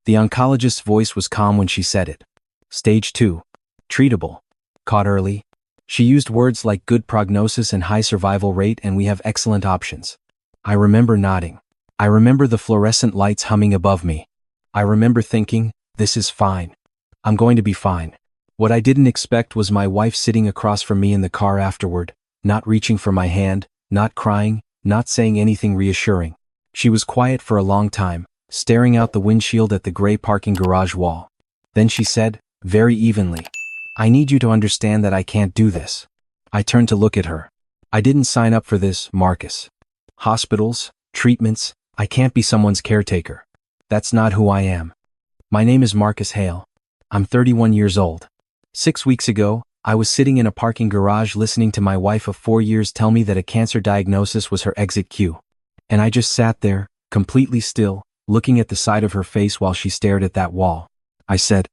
The oncologist's voice was calm when she said it. Stage 2. Treatable. Caught early. She used words like good prognosis and high survival rate, and we have excellent options. I remember nodding. I remember the fluorescent lights humming above me. I remember thinking, this is fine. I'm going to be fine. What I didn't expect was my wife sitting across from me in the car afterward, not reaching for my hand, not crying, not saying anything reassuring. She was quiet for a long time, staring out the windshield at the gray parking garage wall. Then she said, very evenly, I need you to understand that I can't do this. I turned to look at her. I didn't sign up for this, Marcus. Hospitals, treatments, I can't be someone's caretaker. That's not who I am. My name is Marcus Hale. I'm 31 years old. 6 weeks ago, I was sitting in a parking garage listening to my wife of 4 years tell me that a cancer diagnosis was her exit cue. And I just sat there, completely still, looking at the side of her face while she stared at that wall. I said,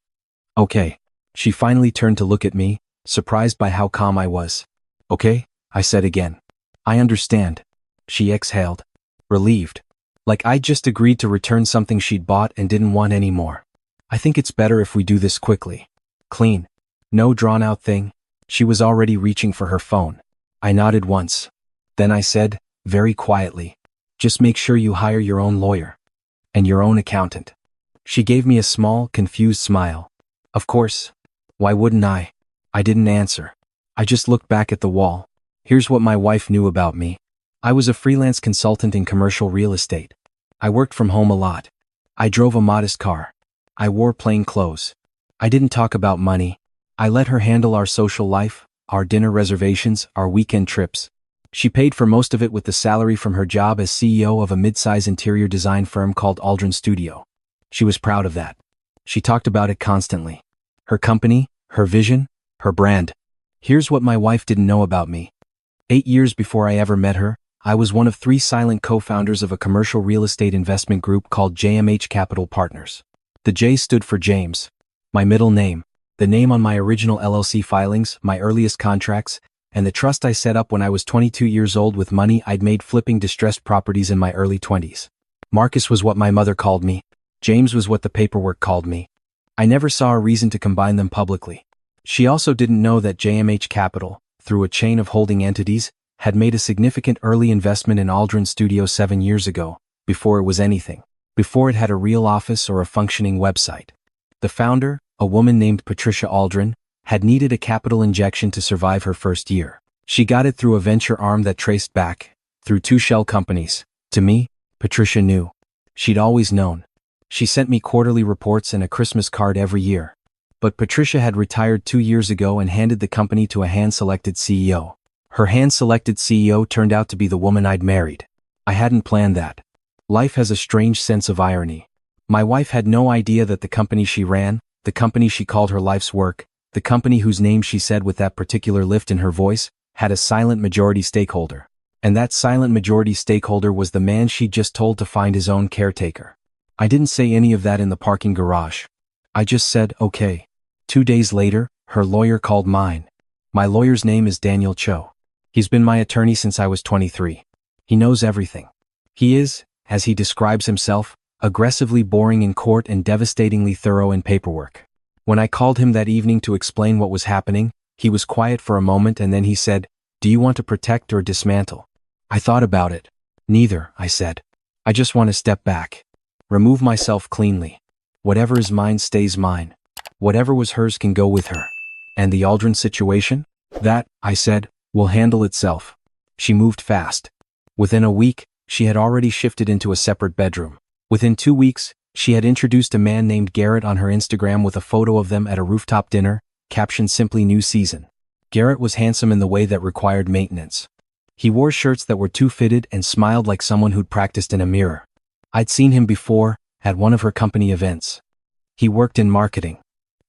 okay. She finally turned to look at me, surprised by how calm I was. Okay, I said again. I understand. She exhaled. Relieved. Like I'd just agreed to return something she'd bought and didn't want anymore. I think it's better if we do this quickly. Clean. No drawn-out thing. She was already reaching for her phone. I nodded once. Then I said, very quietly, just make sure you hire your own lawyer. And your own accountant. She gave me a small, confused smile. Of course. Why wouldn't I? I didn't answer. I just looked back at the wall. Here's what my wife knew about me. I was a freelance consultant in commercial real estate. I worked from home a lot. I drove a modest car. I wore plain clothes. I didn't talk about money. I let her handle our social life, our dinner reservations, our weekend trips. She paid for most of it with the salary from her job as CEO of a mid-size interior design firm called Aldrin Studio. She was proud of that. She talked about it constantly. Her company, her vision, her brand. Here's what my wife didn't know about me. 8 years before I ever met her, I was one of 3 silent co-founders of a commercial real estate investment group called JMH Capital Partners. The J stood for James. My middle name, the name on my original LLC filings, my earliest contracts, and the trust I set up when I was 22 years old with money I'd made flipping distressed properties in my early 20s. Marcus was what my mother called me. James was what the paperwork called me. I never saw a reason to combine them publicly. She also didn't know that JMH Capital, through a chain of holding entities, had made a significant early investment in Aldrin Studio 7 years ago, before it was anything, before it had a real office or a functioning website. The founder, a woman named Patricia Aldrin, had needed a capital injection to survive her first year. She got it through a venture arm that traced back, through 2 shell companies. To me, Patricia knew. She'd always known. She sent me quarterly reports and a Christmas card every year. But Patricia had retired 2 years ago and handed the company to a hand-selected CEO. Her hand-selected CEO turned out to be the woman I'd married. I hadn't planned that. Life has a strange sense of irony. My wife had no idea that the company she ran, the company she called her life's work, the company whose name she said with that particular lift in her voice, had a silent majority stakeholder. And that silent majority stakeholder was the man she'd just told to find his own caretaker. I didn't say any of that in the parking garage. I just said, okay. 2 days later, her lawyer called mine. My lawyer's name is Daniel Cho. He's been my attorney since I was 23. He knows everything. He is, as he describes himself, aggressively boring in court and devastatingly thorough in paperwork. When I called him that evening to explain what was happening, he was quiet for a moment and then he said, do you want to protect or dismantle? I thought about it. Neither, I said. I just want to step back. Remove myself cleanly. Whatever is mine stays mine. Whatever was hers can go with her. And the Aldrin situation? That, I said, will handle itself. She moved fast. Within a week, she had already shifted into a separate bedroom. Within 2 weeks, she had introduced a man named Garrett on her Instagram with a photo of them at a rooftop dinner, captioned simply New Season. Garrett was handsome in the way that required maintenance. He wore shirts that were too fitted and smiled like someone who'd practiced in a mirror. I'd seen him before, at one of her company events. He worked in marketing.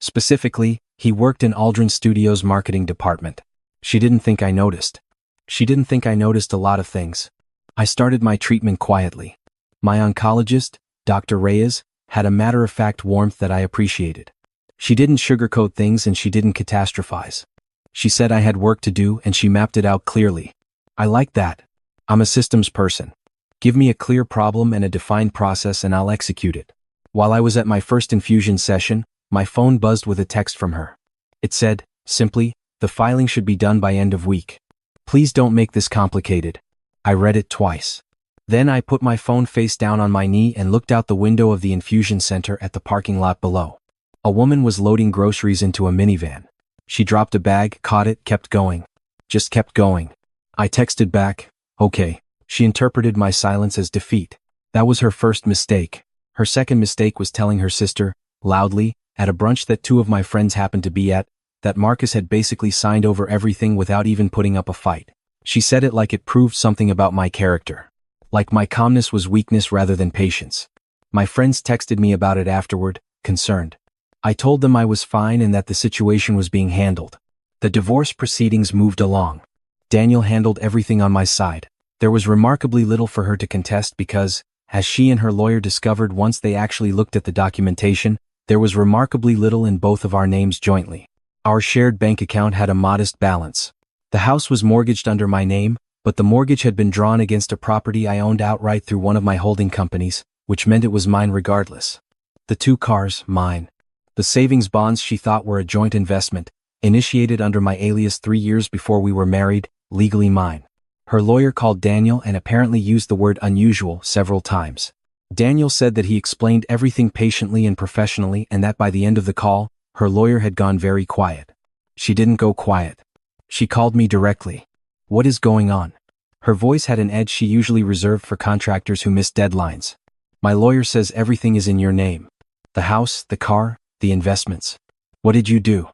Specifically, he worked in Aldrin Studios' marketing department. She didn't think I noticed. She didn't think I noticed a lot of things. I started my treatment quietly. My oncologist, Dr. Reyes, had a matter-of-fact warmth that I appreciated. She didn't sugarcoat things and she didn't catastrophize. She said I had work to do and she mapped it out clearly. I like that. I'm a systems person. Give me a clear problem and a defined process and I'll execute it. While I was at my first infusion session, my phone buzzed with a text from her. It said, simply, "The filing should be done by end of week. Please don't make this complicated." I read it twice. Then I put my phone face down on my knee and looked out the window of the infusion center at the parking lot below. A woman was loading groceries into a minivan. She dropped a bag, caught it, kept going. Just kept going. I texted back, "Okay." She interpreted my silence as defeat. That was her first mistake. Her second mistake was telling her sister, loudly, at a brunch that two of my friends happened to be at, that Marcus had basically signed over everything without even putting up a fight. She said it like it proved something about my character. Like my calmness was weakness rather than patience. My friends texted me about it afterward, concerned. I told them I was fine and that the situation was being handled. The divorce proceedings moved along. Daniel handled everything on my side. There was remarkably little for her to contest because, as she and her lawyer discovered once they actually looked at the documentation, there was remarkably little in both of our names jointly. Our shared bank account had a modest balance. The house was mortgaged under my name, but the mortgage had been drawn against a property I owned outright through one of my holding companies, which meant it was mine regardless. The 2 cars, mine. The savings bonds she thought were a joint investment, initiated under my alias 3 years before we were married, legally mine. Her lawyer called Daniel and apparently used the word unusual several times. Daniel said that he explained everything patiently and professionally and that by the end of the call, her lawyer had gone very quiet. She didn't go quiet. She called me directly. "What is going on?" Her voice had an edge she usually reserved for contractors who miss deadlines. "My lawyer says everything is in your name. The house, the car, the investments. What did you do?"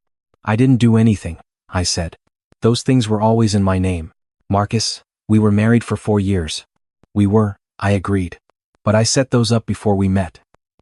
"I didn't do anything," I said. "Those things were always in my name. Marcus, we were married for 4 years. We were," I agreed. "But I set those up before we met.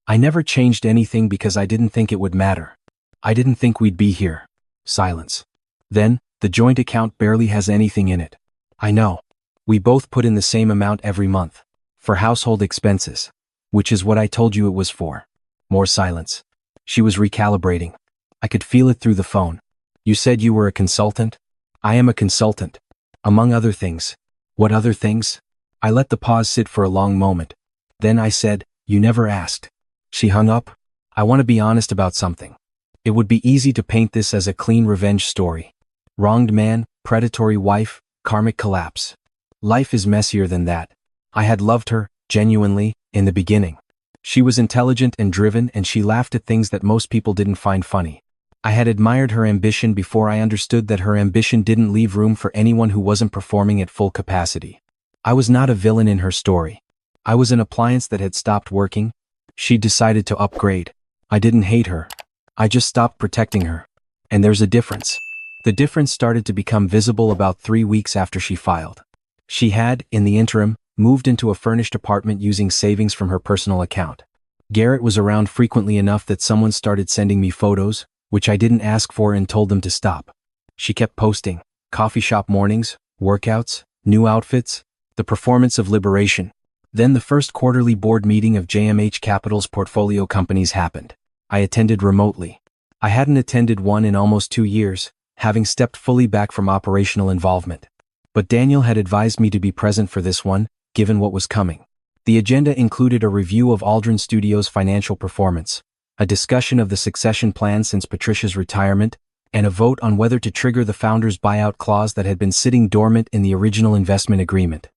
I never changed anything because I didn't think it would matter. I didn't think we'd be here." Silence. Then, "The joint account barely has anything in it." "I know. We both put in the same amount every month. For household expenses. Which is what I told you it was for." More silence. She was recalibrating. I could feel it through the phone. "You said you were a consultant?" "I am a consultant. Among other things." "What other things?" I let the pause sit for a long moment. Then I said, "You never asked." She hung up. "I want to be honest about something. It would be easy to paint this as a clean revenge story. Wronged man, predatory wife, karmic collapse. Life is messier than that. I had loved her, genuinely, in the beginning. She was intelligent and driven and she laughed at things that most people didn't find funny. I had admired her ambition before I understood that her ambition didn't leave room for anyone who wasn't performing at full capacity. I was not a villain in her story. I was an appliance that had stopped working. She decided to upgrade. I didn't hate her. I just stopped protecting her. And there's a difference. The difference started to become visible about 3 weeks after she filed. She had, in the interim, moved into a furnished apartment using savings from her personal account. Garrett was around frequently enough that someone started sending me photos, which I didn't ask for and told them to stop. She kept posting, coffee shop mornings, workouts, new outfits, the performance of liberation. Then the first quarterly board meeting of JMH Capital's portfolio companies happened. I attended remotely. I hadn't attended one in almost 2 years, having stepped fully back from operational involvement. But Daniel had advised me to be present for this one, given what was coming. The agenda included a review of Aldrin Studios' financial performance, a discussion of the succession plan since Patricia's retirement, and a vote on whether to trigger the founder's buyout clause that had been sitting dormant in the original investment agreement.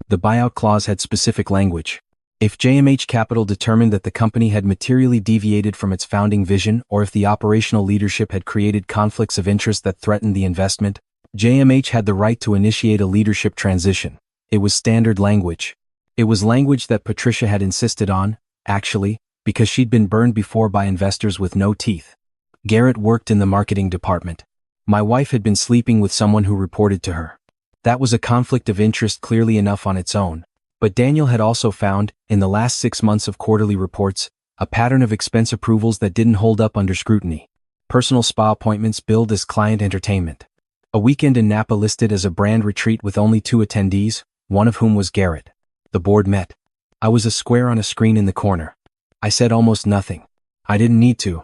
The buyout clause had specific language. If JMH Capital determined that the company had materially deviated from its founding vision or if the operational leadership had created conflicts of interest that threatened the investment, JMH had the right to initiate a leadership transition. It was standard language. It was language that Patricia had insisted on, actually, because she'd been burned before by investors with no teeth. Garrett worked in the marketing department. My wife had been sleeping with someone who reported to her. That was a conflict of interest clearly enough on its own. But Daniel had also found, in the last 6 months of quarterly reports, a pattern of expense approvals that didn't hold up under scrutiny. Personal spa appointments billed as client entertainment. A weekend in Napa listed as a brand retreat with only 2 attendees, one of whom was Garrett. The board met. I was a square on a screen in the corner. I said almost nothing. I didn't need to.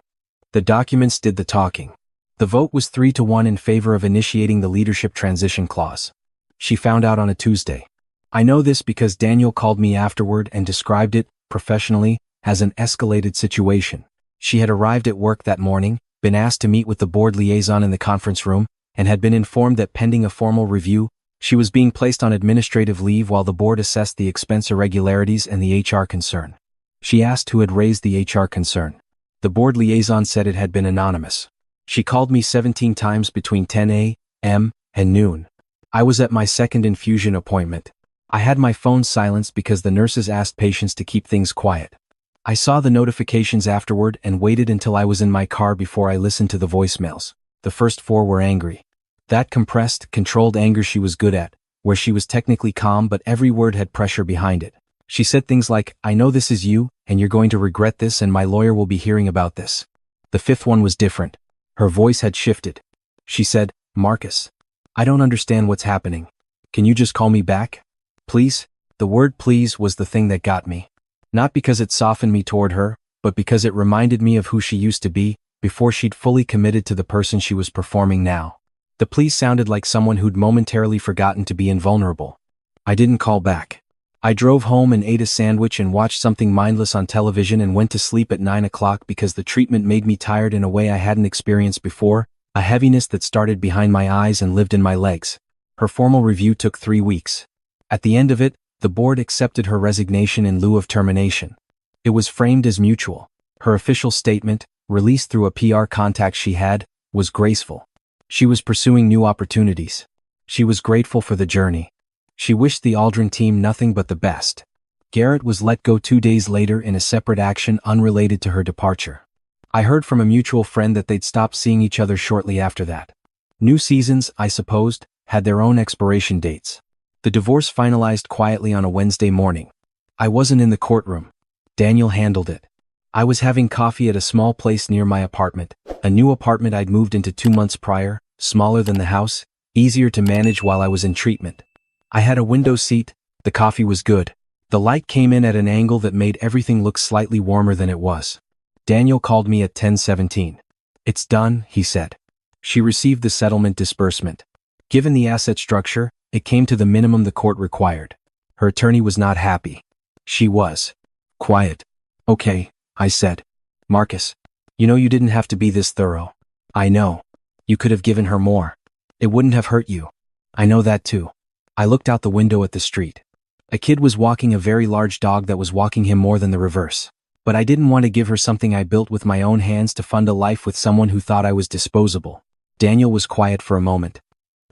The documents did the talking. The vote was 3-1 in favor of initiating the leadership transition clause. She found out on a Tuesday. I know this because Daniel called me afterward and described it, professionally, as an escalated situation. She had arrived at work that morning, been asked to meet with the board liaison in the conference room, and had been informed that pending a formal review, she was being placed on administrative leave while the board assessed the expense irregularities and the HR concern. She asked who had raised the HR concern. The board liaison said it had been anonymous. She called me 17 times between 10 a.m. and noon. I was at my second infusion appointment. I had my phone silenced because the nurses asked patients to keep things quiet. I saw the notifications afterward and waited until I was in my car before I listened to the voicemails. The first 4 were angry. That compressed, controlled anger she was good at, where she was technically calm but every word had pressure behind it. She said things like, "I know this is you, and you're going to regret this and my lawyer will be hearing about this." The 5th one was different. Her voice had shifted. She said, "Marcus, I don't understand what's happening. Can you just call me back? Please?" The word please was the thing that got me. Not because it softened me toward her, but because it reminded me of who she used to be, before she'd fully committed to the person she was performing now. The please sounded like someone who'd momentarily forgotten to be invulnerable. I didn't call back. I drove home and ate a sandwich and watched something mindless on television and went to sleep at 9 o'clock because the treatment made me tired in a way I hadn't experienced before, a heaviness that started behind my eyes and lived in my legs. Her formal review took 3 weeks. At the end of it, the board accepted her resignation in lieu of termination. It was framed as mutual. Her official statement, released through a PR contact she had, was graceful. She was pursuing new opportunities. She was grateful for the journey. She wished the Aldrin team nothing but the best. Garrett was let go 2 days later in a separate action unrelated to her departure. I heard from a mutual friend that they'd stopped seeing each other shortly after that. New seasons, I supposed, had their own expiration dates. The divorce finalized quietly on a Wednesday morning. I wasn't in the courtroom. Daniel handled it. I was having coffee at a small place near my apartment, a new apartment I'd moved into 2 months prior, smaller than the house, easier to manage while I was in treatment. I had a window seat, the coffee was good. The light came in at an angle that made everything look slightly warmer than it was. Daniel called me at 10:17. "It's done," he said. She received the settlement disbursement. Given the asset structure, it came to the minimum the court required. Her attorney was not happy. She was quiet. "Okay," I said. "Marcus, you know you didn't have to be this thorough." "I know. You could have given her more. It wouldn't have hurt you." "I know that too." I looked out the window at the street. A kid was walking a very large dog that was walking him more than the reverse. But I didn't want to give her something I built with my own hands to fund a life with someone who thought I was disposable. Daniel was quiet for a moment.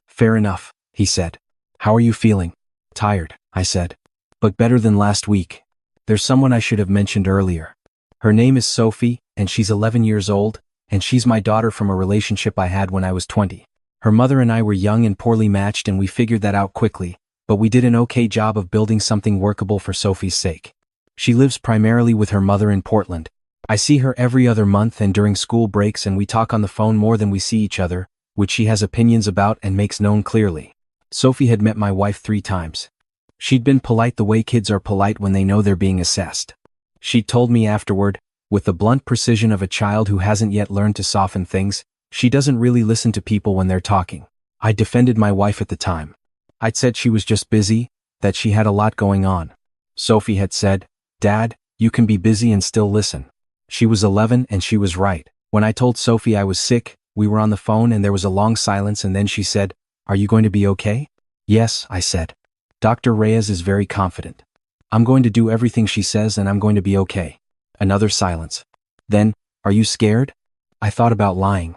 "Fair enough," he said. "How are you feeling?" "Tired," I said. "But better than last week. There's someone I should have mentioned earlier. Her name is Sophie, and she's 11 years old, and she's my daughter from a relationship I had when I was 20. Her mother and I were young and poorly matched and we figured that out quickly, but we did an okay job of building something workable for Sophie's sake. She lives primarily with her mother in Portland. I see her every other month and during school breaks and we talk on the phone more than we see each other, which she has opinions about and makes known clearly. Sophie had met my wife 3 times. She'd been polite the way kids are polite when they know they're being assessed. She told me afterward, with the blunt precision of a child who hasn't yet learned to soften things, she doesn't really listen to people when they're talking. I defended my wife at the time. I'd said she was just busy, that she had a lot going on. Sophie had said, "Dad, you can be busy and still listen." She was 11 and she was right. When I told Sophie I was sick, we were on the phone and there was a long silence and then she said, "Are you going to be okay?" "Yes," I said. "Dr. Reyes is very confident. I'm going to do everything she says and I'm going to be okay." Another silence. Then, "Are you scared?" I thought about lying.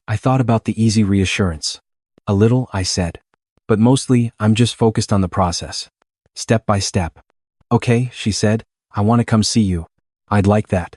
I thought about the easy reassurance. "A little," I said. "But mostly, I'm just focused on the process. Step by step." "Okay," she said, "I want to come see you." "I'd like that."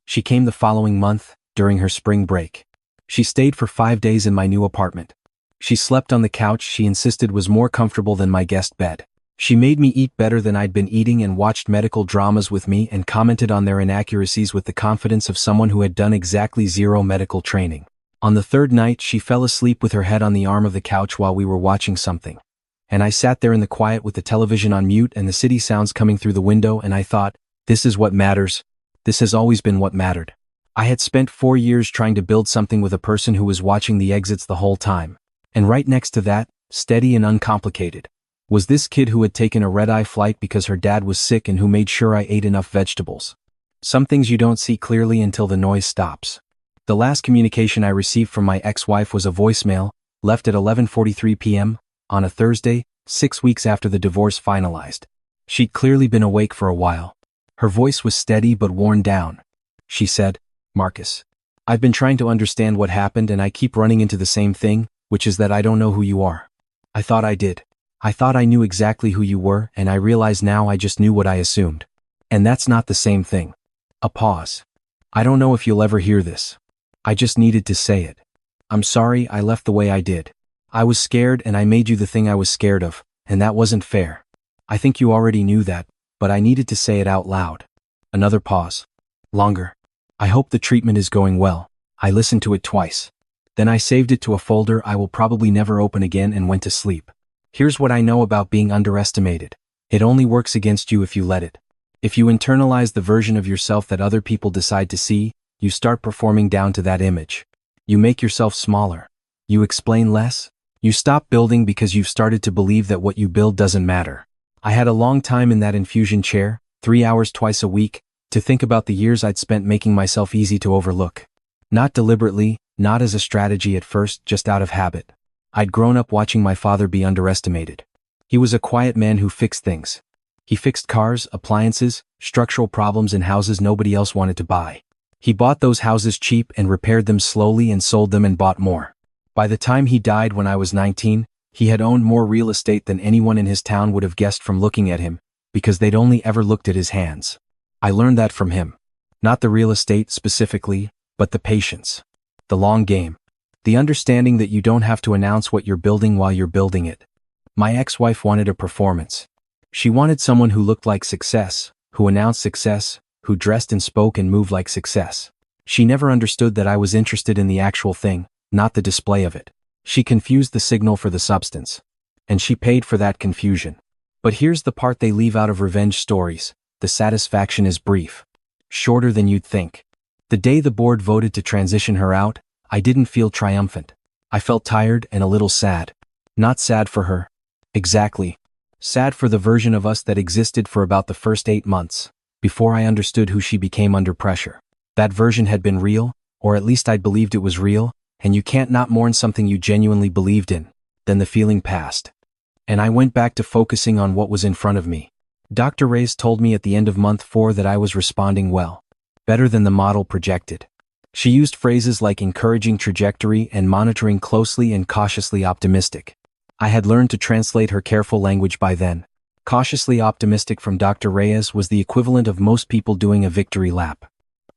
She came the following month, during her spring break. She stayed for 5 days in my new apartment. She slept on the couch she insisted was more comfortable than my guest bed. She made me eat better than I'd been eating and watched medical dramas with me and commented on their inaccuracies with the confidence of someone who had done exactly 0 medical training. On the 3rd night, she fell asleep with her head on the arm of the couch while we were watching something. And I sat there in the quiet with the television on mute and the city sounds coming through the window and I thought, this is what matters. This has always been what mattered. I had spent 4 years trying to build something with a person who was watching the exits the whole time. And right next to that, steady and uncomplicated, was this kid who had taken a red-eye flight because her dad was sick and who made sure I ate enough vegetables. Some things you don't see clearly until the noise stops. The last communication I received from my ex-wife was a voicemail, left at 11:43 p.m., on a Thursday, 6 weeks after the divorce finalized. She'd clearly been awake for a while. Her voice was steady but worn down. She said, "Marcus, I've been trying to understand what happened and I keep running into the same thing, which is that I don't know who you are. I thought I did. I thought I knew exactly who you were, and I realize now I just knew what I assumed. And that's not the same thing." A pause. "I don't know if you'll ever hear this. I just needed to say it. I'm sorry I left the way I did. I was scared and I made you the thing I was scared of, and that wasn't fair. I think you already knew that, but I needed to say it out loud." Another pause. Longer. "I hope the treatment is going well." I listened to it twice. Then I saved it to a folder I will probably never open again and went to sleep. Here's what I know about being underestimated. It only works against you if you let it. If you internalize the version of yourself that other people decide to see, you start performing down to that image. You make yourself smaller. You explain less. You stop building because you've started to believe that what you build doesn't matter. I had a long time in that infusion chair, 3 hours twice a week, to think about the years I'd spent making myself easy to overlook. Not deliberately, not as a strategy at first, just out of habit. I'd grown up watching my father be underestimated. He was a quiet man who fixed things. He fixed cars, appliances, structural problems in houses nobody else wanted to buy. He bought those houses cheap and repaired them slowly and sold them and bought more. By the time he died when I was 19, he had owned more real estate than anyone in his town would have guessed from looking at him, because they'd only ever looked at his hands. I learned that from him. Not the real estate specifically, but the patience. The long game. The understanding that you don't have to announce what you're building while you're building it. My ex-wife wanted a performance. She wanted someone who looked like success, who announced success, who dressed and spoke and moved like success. She never understood that I was interested in the actual thing, not the display of it. She confused the signal for the substance. And she paid for that confusion. But here's the part they leave out of revenge stories. The satisfaction is brief. Shorter than you'd think. The day the board voted to transition her out, I didn't feel triumphant. I felt tired and a little sad. Not sad for her. Exactly. Sad for the version of us that existed for about the first 8 months, before I understood who she became under pressure. That version had been real, or at least I'd believed it was real, and you can't not mourn something you genuinely believed in. Then the feeling passed. And I went back to focusing on what was in front of me. Dr. Reyes told me at the end of month 4 that I was responding well. Better than the model projected. She used phrases like encouraging trajectory and monitoring closely and cautiously optimistic. I had learned to translate her careful language by then. Cautiously optimistic from Dr. Reyes was the equivalent of most people doing a victory lap.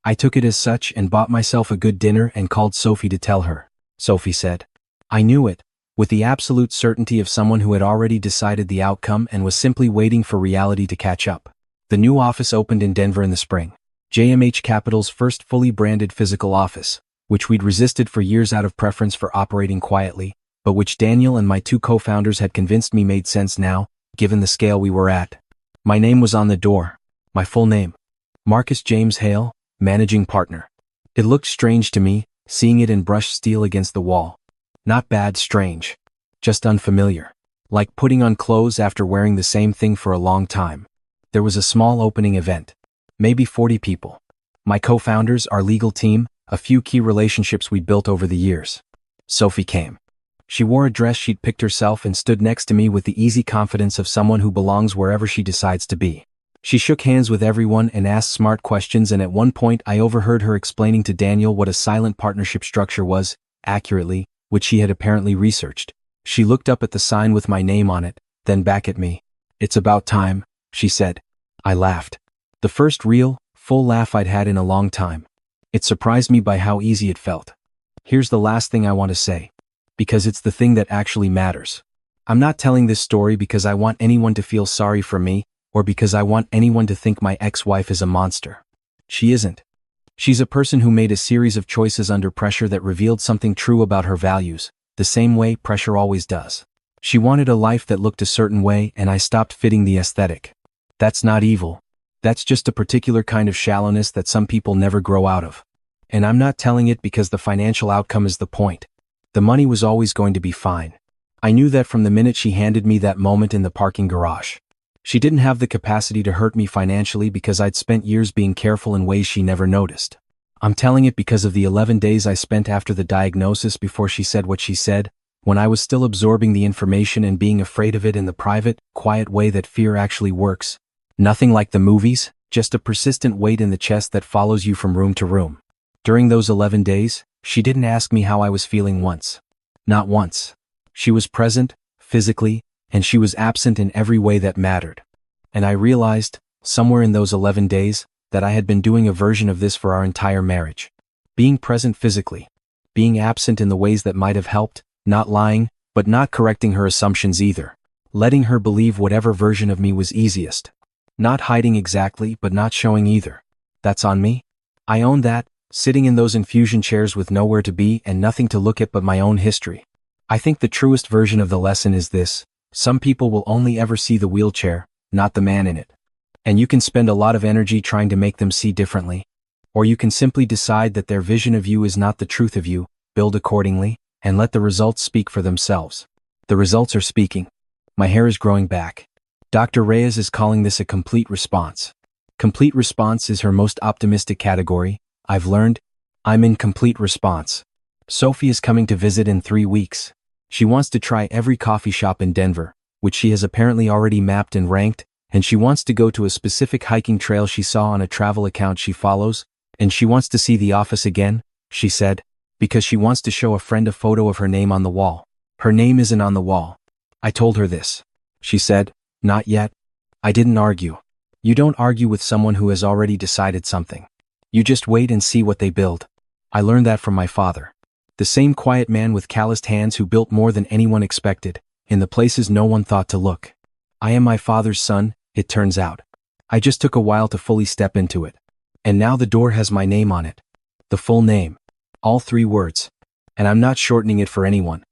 I took it as such and bought myself a good dinner and called Sophie to tell her. Sophie said. I knew it, with the absolute certainty of someone who had already decided the outcome and was simply waiting for reality to catch up. The new office opened in Denver in the spring. JMH Capital's first fully branded physical office, which we'd resisted for years out of preference for operating quietly, but which Daniel and my 2 co-founders had convinced me made sense now, given the scale we were at. My name was on the door. My full name. Marcus James Hale, managing partner. It looked strange to me, seeing it in brushed steel against the wall. Not bad strange. Just unfamiliar. Like putting on clothes after wearing the same thing for a long time. There was a small opening event. Maybe 40 people. My co-founders, our legal team, a few key relationships we'd built over the years. Sophie came. She wore a dress she'd picked herself and stood next to me with the easy confidence of someone who belongs wherever she decides to be. She shook hands with everyone and asked smart questions, and at one point I overheard her explaining to Daniel what a silent partnership structure was, accurately, which she had apparently researched. She looked up at the sign with my name on it, then back at me. It's about time, she said. I laughed. The first real, full laugh I'd had in a long time. It surprised me by how easy it felt. Here's the last thing I want to say. Because it's the thing that actually matters. I'm not telling this story because I want anyone to feel sorry for me, or because I want anyone to think my ex-wife is a monster. She isn't. She's a person who made a series of choices under pressure that revealed something true about her values, the same way pressure always does. She wanted a life that looked a certain way, and I stopped fitting the aesthetic. That's not evil. That's just a particular kind of shallowness that some people never grow out of. And I'm not telling it because the financial outcome is the point. The money was always going to be fine. I knew that from the minute she handed me that moment in the parking garage. She didn't have the capacity to hurt me financially because I'd spent years being careful in ways she never noticed. I'm telling it because of the 11 days I spent after the diagnosis before she said what she said, when I was still absorbing the information and being afraid of it in the private, quiet way that fear actually works. Nothing like the movies, just a persistent weight in the chest that follows you from room to room. During those 11 days, she didn't ask me how I was feeling once. Not once. She was present, physically, and she was absent in every way that mattered. And I realized, somewhere in those 11 days, that I had been doing a version of this for our entire marriage. Being present physically. Being absent in the ways that might have helped, not lying, but not correcting her assumptions either. Letting her believe whatever version of me was easiest. Not hiding exactly, but not showing either. That's on me. I own that, sitting in those infusion chairs with nowhere to be and nothing to look at but my own history. I think the truest version of the lesson is this: some people will only ever see the wheelchair, not the man in it. And you can spend a lot of energy trying to make them see differently. Or you can simply decide that their vision of you is not the truth of you, build accordingly, and let the results speak for themselves. The results are speaking. My hair is growing back. Dr. Reyes is calling this a complete response. Complete response is her most optimistic category. I've learned. I'm in complete response. Sophie is coming to visit in 3 weeks. She wants to try every coffee shop in Denver, which she has apparently already mapped and ranked, and she wants to go to a specific hiking trail she saw on a travel account she follows, and she wants to see the office again, she said, because she wants to show a friend a photo of her name on the wall. Her name isn't on the wall. I told her this. She said, not yet. I didn't argue. You don't argue with someone who has already decided something. You just wait and see what they build. I learned that from my father. The same quiet man with calloused hands who built more than anyone expected, in the places no one thought to look. I am my father's son, it turns out. I just took a while to fully step into it. And now the door has my name on it. The full name. All 3 words. And I'm not shortening it for anyone.